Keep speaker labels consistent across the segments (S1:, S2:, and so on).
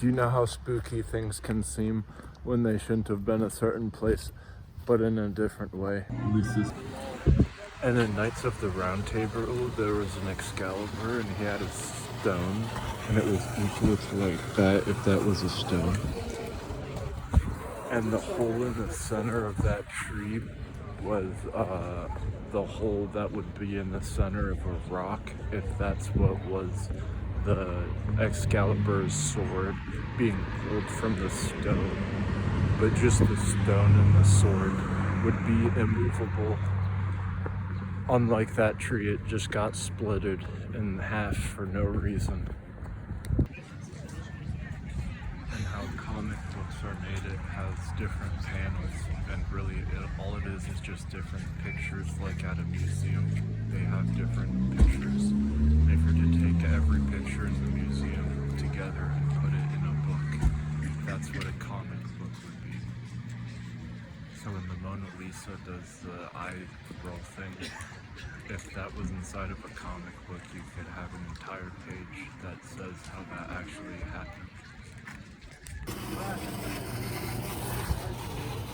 S1: Do you know how spooky things can seem when they shouldn't have been a certain place, but in a different way? And in Knights of the Round Table, there was an Excalibur, and he had a stone, and it looked like that if that was a stone. And the hole in the center of that tree was the hole that would be in the center of a rock, if that's what was the Excalibur's sword being pulled from the stone. But just the stone and the sword would be immovable. Unlike that tree, it just got splitted in half for no reason. And how comic books are made, it has different panels, and really all it is just different pictures. Like at a museum, they have different pictures. If you're to take every picture in the museum together and put it in a book, that's what a comic book would be. So when the Mona Lisa does the eye roll thing, if that was inside of a comic book, you could have an entire page that says how that actually happened.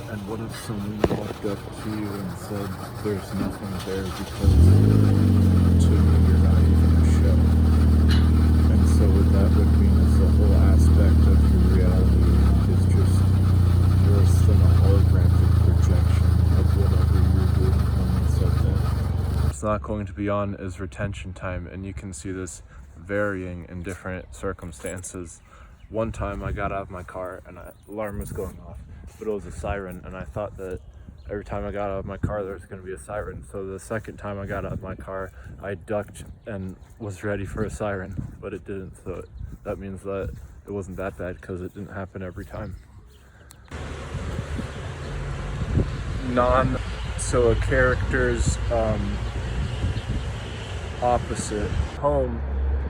S1: And what if someone walked up to you and said, there's nothing there because to me you're not even a show? And so what that would mean is the whole aspect of your reality is just worse than a holographic projection of whatever you're doing when you said that. It's not going to be on is retention time, and you can see this varying in different circumstances. One time I got out of my car and an alarm was going off, but it was a siren, and I thought that every time I got out of my car there was going to be a siren. So the second time I got out of my car, I ducked and was ready for a siren, but it didn't. So that means that it wasn't that bad because it didn't happen every time. So a character's opposite home.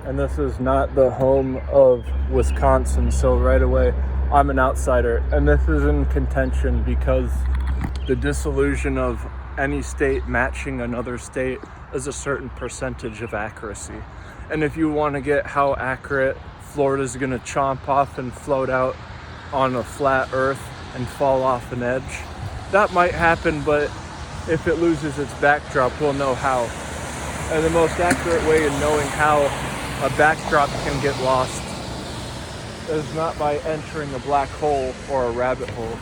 S1: And this is not the home of Wisconsin, so right away I'm an outsider. And this is in contention because the disillusion of any state matching another state is a certain percentage of accuracy. And if you want to get how accurate Florida's going to chomp off and float out on a flat earth and fall off an edge, that might happen, but if it loses its backdrop, we'll know how. And the most accurate way in knowing how a backdrop can get lost is not by entering a black hole or a rabbit hole,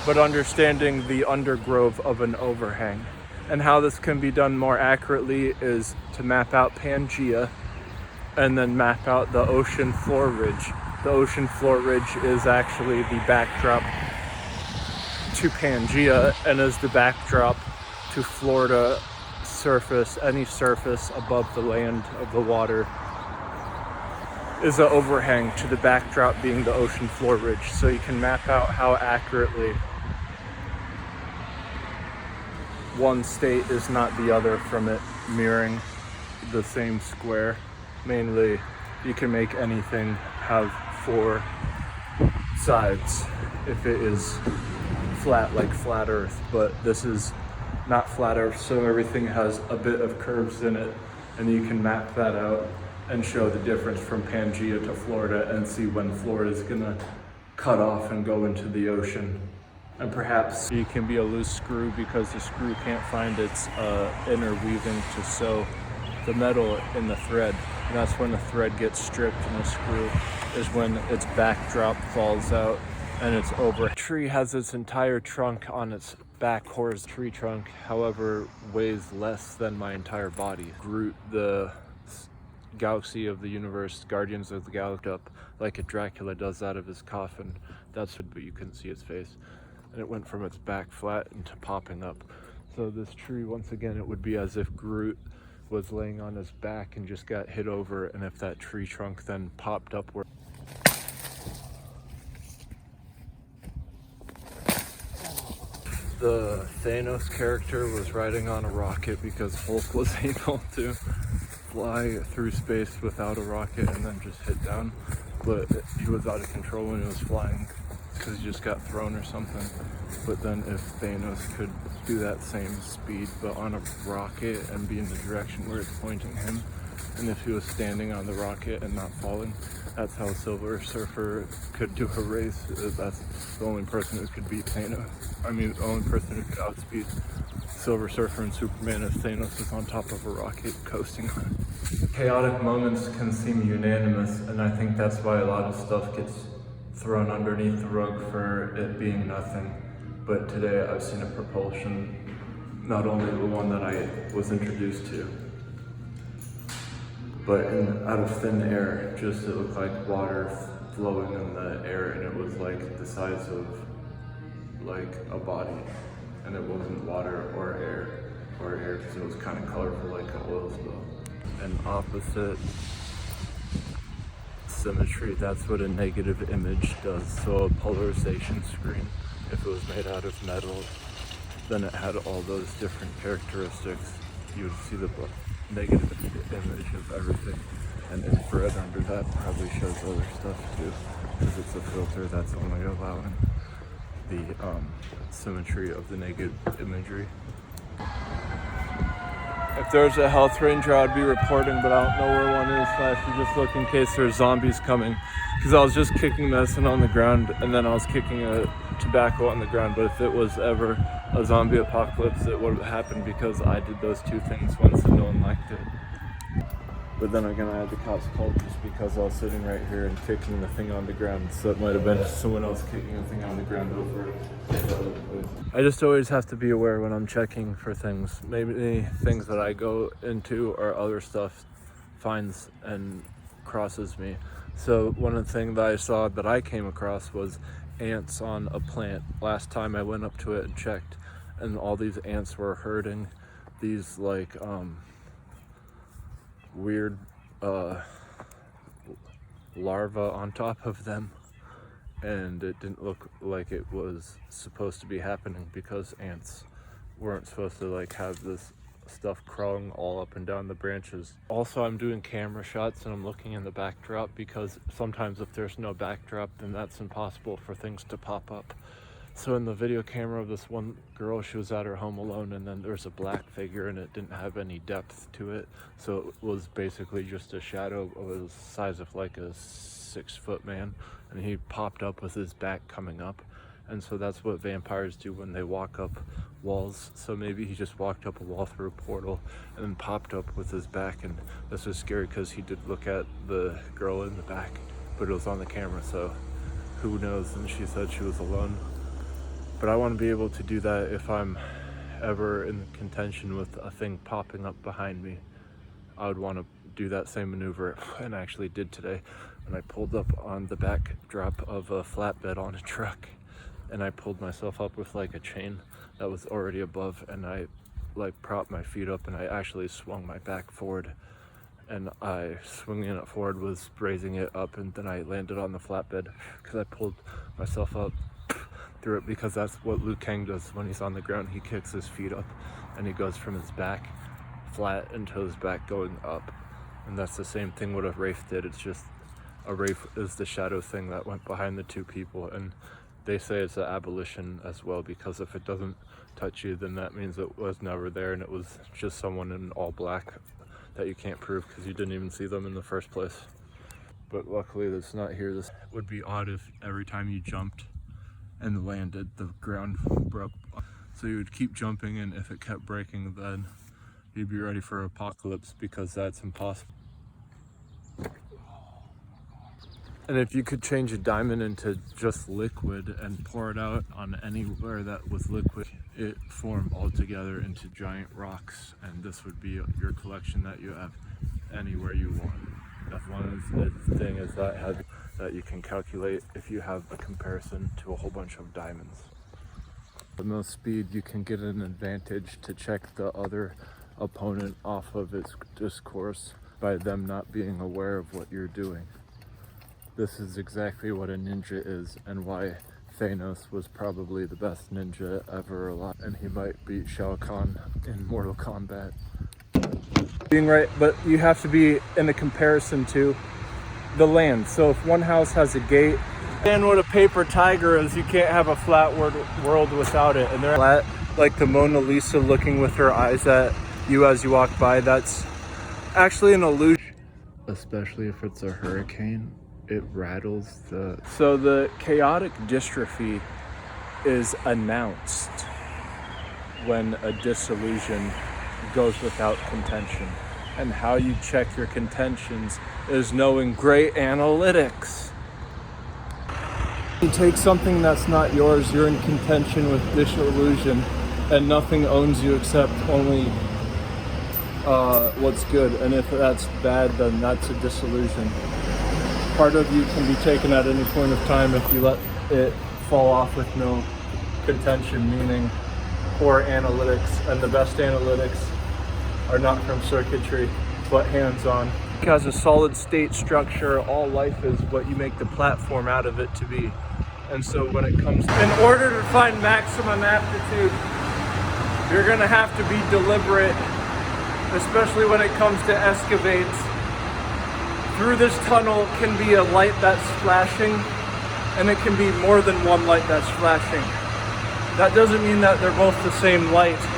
S1: but understanding the undergrowth of an overhang. And how this can be done more accurately is to map out Pangea and then map out the ocean floor ridge. The ocean floor ridge is actually the backdrop to Pangea and is the backdrop to Florida surface. Any surface above the land of the water is an overhang to the backdrop being the ocean floor ridge. So you can map out how accurately one state is not the other from it mirroring the same square. Mainly, you can make anything have four sides if it is flat, like flat earth, but this is not flat earth, so everything has a bit of curves in it, and you can map that out and show the difference from Pangea to Florida and see when Florida is gonna cut off and go into the ocean. And perhaps it can be a loose screw because the screw can't find its inner weaving to sew the metal in the thread. And that's when the thread gets stripped, and the screw is when its backdrop falls out and it's over. A tree has its entire trunk on its back. Horace's tree trunk, however, weighs less than my entire body. Groot, the galaxy of the universe, Guardians of the Galaxy, up like a Dracula does out of his coffin. That's what, but you couldn't see his face. And it went from its back flat into popping up. So this tree, once again, it would be as if Groot was laying on his back and just got hit over, and if that tree trunk then popped upward. The Thanos character was riding on a rocket because Hulk was able to fly through space without a rocket and then just hit down, but he was out of control when he was flying because he just got thrown or something. But then if Thanos could do that same speed but on a rocket and be in the direction where it's pointing him, and if he was standing on the rocket and not falling, that's how Silver Surfer could do a race. That's the only person who could beat Thanos. I mean, the only person who could outspeed Silver Surfer and Superman if Thanos was on top of a rocket coasting on it. Chaotic moments can seem unanimous, and I think that's why a lot of stuff gets thrown underneath the rug for it being nothing. But today I've seen a propulsion, not only the one that I was introduced to, but out of thin air, just it looked like water flowing in the air, and it was like the size of like a body, and it wasn't water or air because it was kind of colorful like an oil spill. And opposite symmetry, that's what a negative image does. So a polarization screen, if it was made out of metal, then it had all those different characteristics. You would see the negative image of everything, and infrared under that probably shows other stuff too, because it's a filter that's only allowing the symmetry of the negative imagery. If there's a health ranger, I'd be reporting, but I don't know where one is, so I should just look in case there's zombies coming, because I was just kicking medicine on the ground, and then I was kicking a tobacco on the ground. But if it was ever a zombie apocalypse, it would have happened because I did those two things once and no one liked it. But then again, I had the cops called just because I was sitting right here and kicking the thing on the ground, so it might have been someone else kicking a thing on the ground over it. I just always have to be aware when I'm checking for things. Maybe things that I go into or other stuff finds and crosses me. So one of the things that I saw that I came across was ants on a plant. Last time I went up to it and checked, and all these ants were herding these like weird larvae on top of them, and it didn't look like it was supposed to be happening because ants weren't supposed to like have this stuff crawling all up and down the branches. Also, I'm doing camera shots and I'm looking in the backdrop because sometimes if there's no backdrop, then that's impossible for things to pop up. So in the video camera of this one girl, she was at her home alone, and then there's a black figure and it didn't have any depth to it. So it was basically just a shadow of the size of like a 6-foot man, and he popped up with his back coming up. And so that's what vampires do when they walk up walls. So maybe he just walked up a wall through a portal and then popped up with his back. And this was scary because he did look at the girl in the back, but it was on the camera, so who knows. And she said she was alone. But I want to be able to do that if I'm ever in contention with a thing popping up behind me. I would want to do that same maneuver, and I actually did today when I pulled up on the backdrop of a flatbed on a truck, and I pulled myself up with like a chain that was already above, and I like propped my feet up, and I actually swung my back forward, and I swinging it forward was raising it up, and then I landed on the flatbed because I pulled myself up through it, because that's what Liu Kang does when he's on the ground. He kicks his feet up and he goes from his back flat into his back going up, and that's the same thing what a wraith did. It's just a wraith is the shadow thing that went behind the two people, and they say it's an abolition as well, because if it doesn't touch you, then that means it was never there, and it was just someone in all black that you can't prove because you didn't even see them in the first place. But luckily that's not here. This would be odd if every time you jumped and landed, the ground broke. So you would keep jumping, and if it kept breaking, then you'd be ready for apocalypse, because that's impossible. And if you could change a diamond into just liquid and pour it out on anywhere that was liquid, it formed all together into giant rocks, and this would be your collection that you have anywhere you want. That's one of the things that you can calculate if you have a comparison to a whole bunch of diamonds. The most speed, you can get an advantage to check the other opponent off of its discourse by them not being aware of what you're doing. This is exactly what a ninja is, and why Thanos was probably the best ninja ever alive, and he might beat Shao Kahn in Mortal Kombat. Being right, but you have to be in a comparison to the land. So if one house has a gate, and what a paper tiger is, you can't have a flat world without it. And they're flat, like the Mona Lisa looking with her eyes at you as you walk by. That's actually an illusion. especially if it's a hurricane, it rattles the... So the chaotic dystrophy is announced when a dissolution goes without contention. And how you check your contentions is knowing great analytics. You take something that's not yours, you're in contention with dissolution, and nothing owns you except only what's good. And if that's bad, then that's a dissolution. Part of you can be taken at any point of time if you let it fall off with no contention, meaning poor analytics. And the best analytics are not from circuitry, but hands-on. It has a solid state structure. All life is what you make the platform out of it to be. And so when it comes, in order to find maximum aptitude, you're gonna have to be deliberate, especially when it comes to excavates. Through this tunnel can be a light that's flashing, and it can be more than one light that's flashing. That doesn't mean that they're both the same light.